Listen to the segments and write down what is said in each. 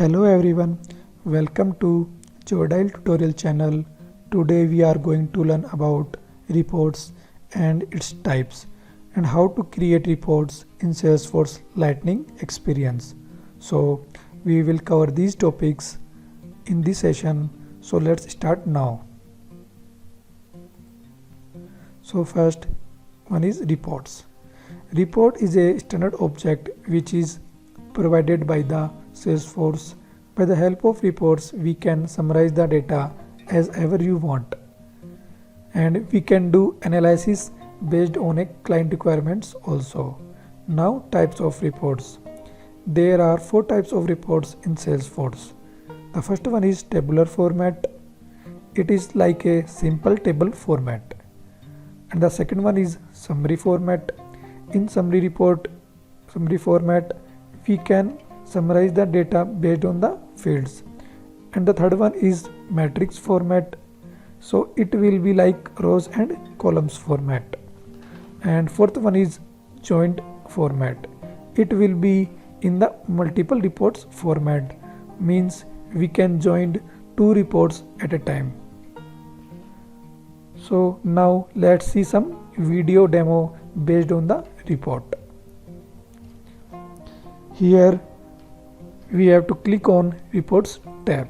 Hello everyone, welcome to Jodile tutorial channel. Today we are going to learn about reports and its types and how to create reports in Salesforce Lightning Experience. So we will cover these topics in this session. So let's start now. So first one is reports. Report is a standard object which is provided by the Salesforce. By the help of reports, we can summarize the data as ever you want, and we can do analysis based on a client requirements also. Now, types of reports. There are 4 types of reports in Salesforce. The first one is tabular format. It is like a simple table format. And the second one is summary format. In summary format, we can summarize the data based on the fields. And the third one is matrix format, so it will be like rows and columns format. And fourth one is joint format. It will be in the multiple reports format, means we can join 2 reports at a time. So now let's see some video demo based on the report. Here we have to click on Reports tab.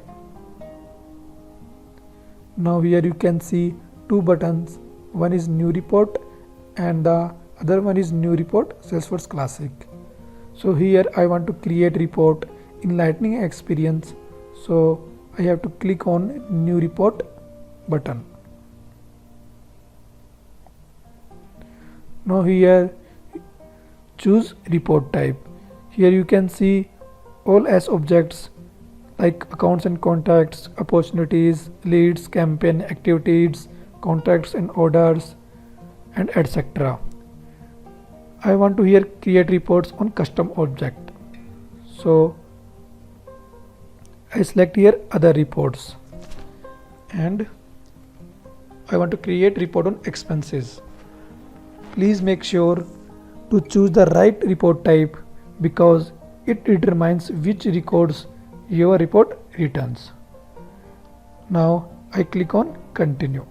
Now here you can see 2 buttons. One is New Report and the other one is New Report Salesforce Classic. So here I want to create report in Lightning Experience. So I have to click on New Report button. Now here choose report type. Here you can see all as objects like accounts and contacts, opportunities, leads, campaign activities, contracts and orders, and etc. I want to here create reports on custom object. So I select here other reports and I want to create report on expenses. Please make sure to choose the right report type because it determines which records your report returns. Now I click on continue.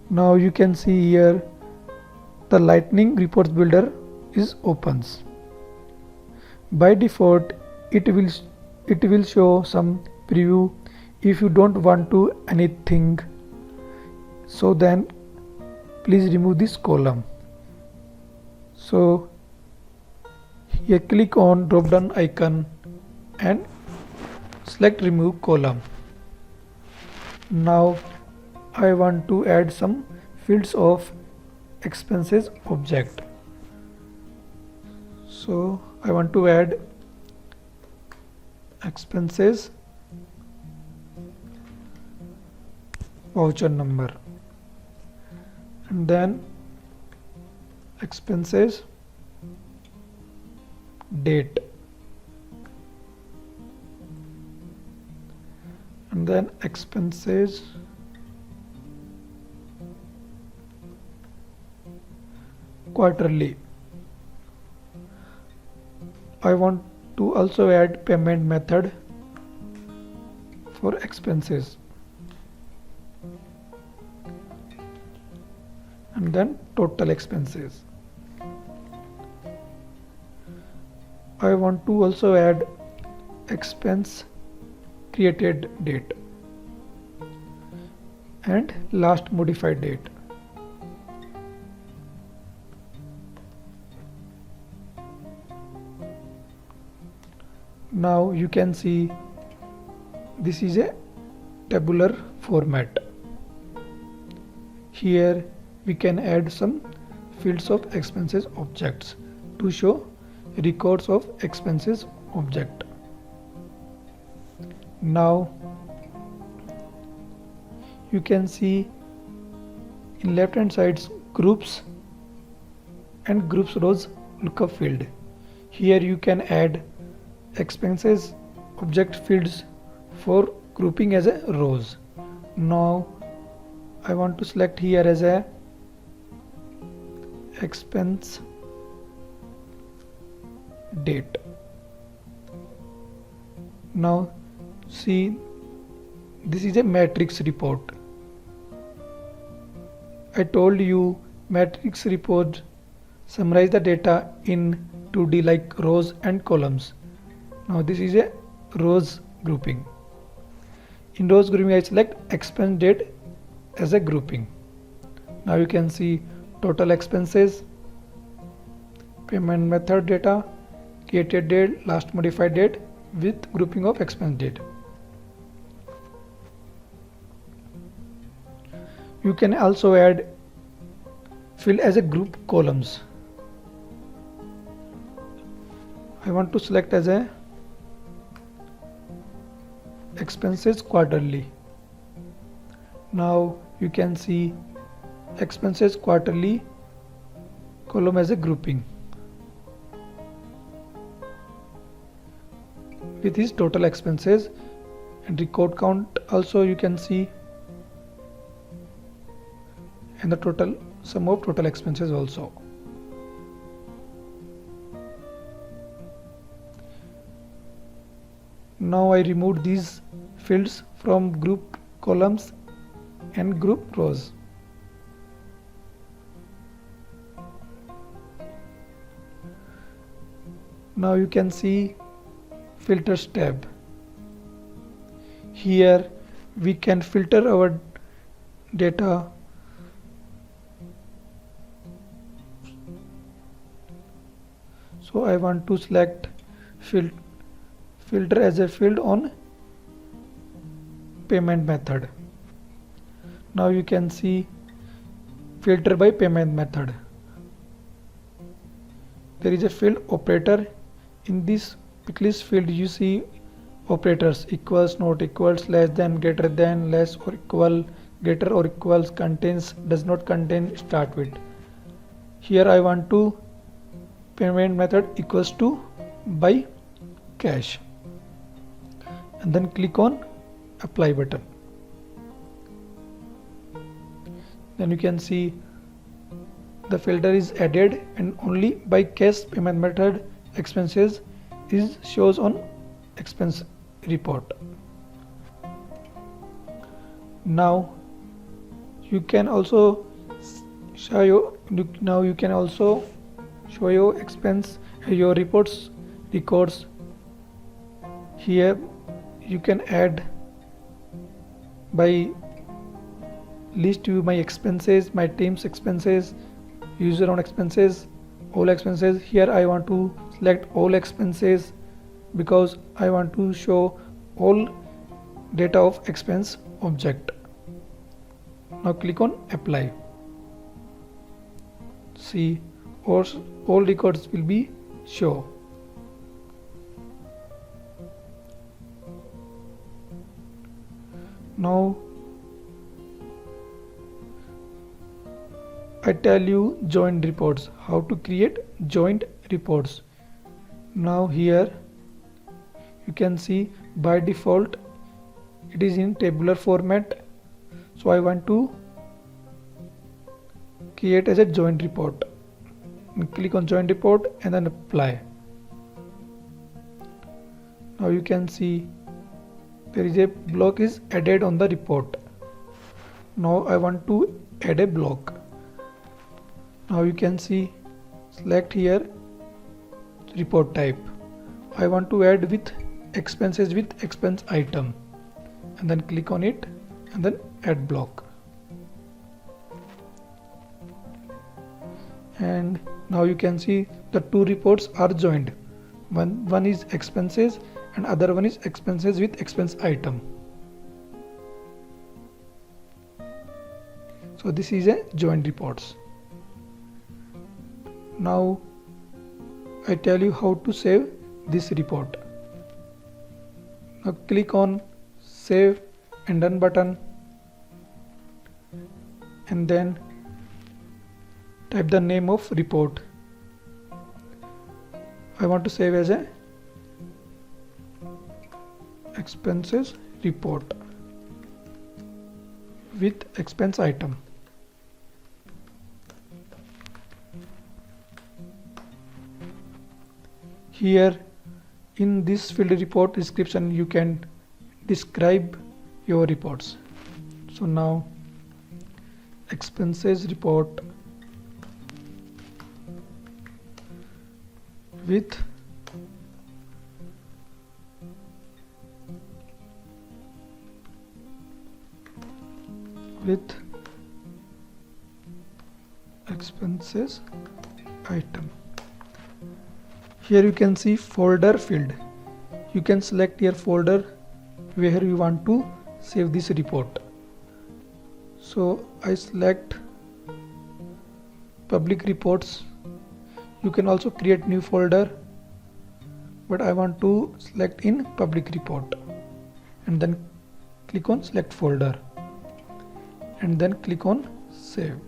Now you can see here the Lightning Reports Builder is opens. By default it will show some preview. If you don't want to anything, so then please remove this column. So here click on drop down icon and select remove column. Now I want to add some fields of expenses object. So I want to add expenses voucher number and then expenses date and then expenses quarterly. I want to also add payment method for expenses and then total expenses. I want to also add expense created date and last modified date. Now you can see this is a tabular format. Here we can add some fields of expenses objects to show records of expenses object. Now you can see in left hand sides groups and groups rows lookup field. Here you can add expenses object fields for grouping as a rows. Now I want to select here as a expense date Now see, this is a matrix report. I told you matrix report summarize the data in 2D like rows and columns. Now this is a rows grouping. In rows grouping I select expense date as a grouping. Now you can see total expenses, payment method data, created date, last modified date with grouping of expense date. You can also add field as a group columns. I want to select as a expenses quarterly. Now you can see expenses quarterly column as a grouping with his total expenses, and record count also you can see, and the total sum of total expenses also. Now I removed these fields from group columns and group rows. Now you can see filters tab. Here we can filter our data so I want to select filter as a field on payment method. Now you can see filter by payment method. There is a field operator. In this pick list field you see operators equals, not equals, less than, greater than, less or equal, greater or equals, contains, does not contain, start with. Here I want to payment method equals to by cash, and then click on apply button. Then you can see the filter is added and only by cash payment method expenses is shows on expense report. Now you can also show your expense your reports records. Here you can add by list view my expenses, my team's expenses, user own expenses, all expenses. Here I want to select all expenses because I want to show all data of expense object. Now click on apply. See, all records will be show. Now I tell you joint reports, how to create joint reports. Now here you can see by default it is in tabular format, so I want to create as a joint report. Click on joint report and then apply. Now you can see there is a block is added on the report. Now I want to add a block. Now you can see select here report type. I want to add with expenses with expense item, and then click on it and then add block. And now you can see the two reports are joined. One is expenses and other one is expenses with expense item. So this is a joint reports. Now I tell you how to save this report. Now click on save and done button, and then type the name of report. I want to save as a expenses report with expense item. Here In this field report description you can describe your reports. So now expenses report with expenses item. Here you can see folder field. You can select your folder where you want to save this report. So I select public reports. You can also create new folder, but I want to select in public report, and then click on select folder and then click on save.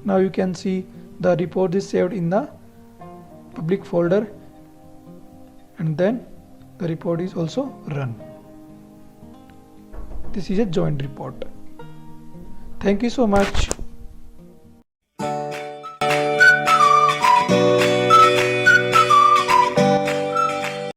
Now you can see the report is saved in the public folder, and then the report is also run. This is a joint report. Thank you so much.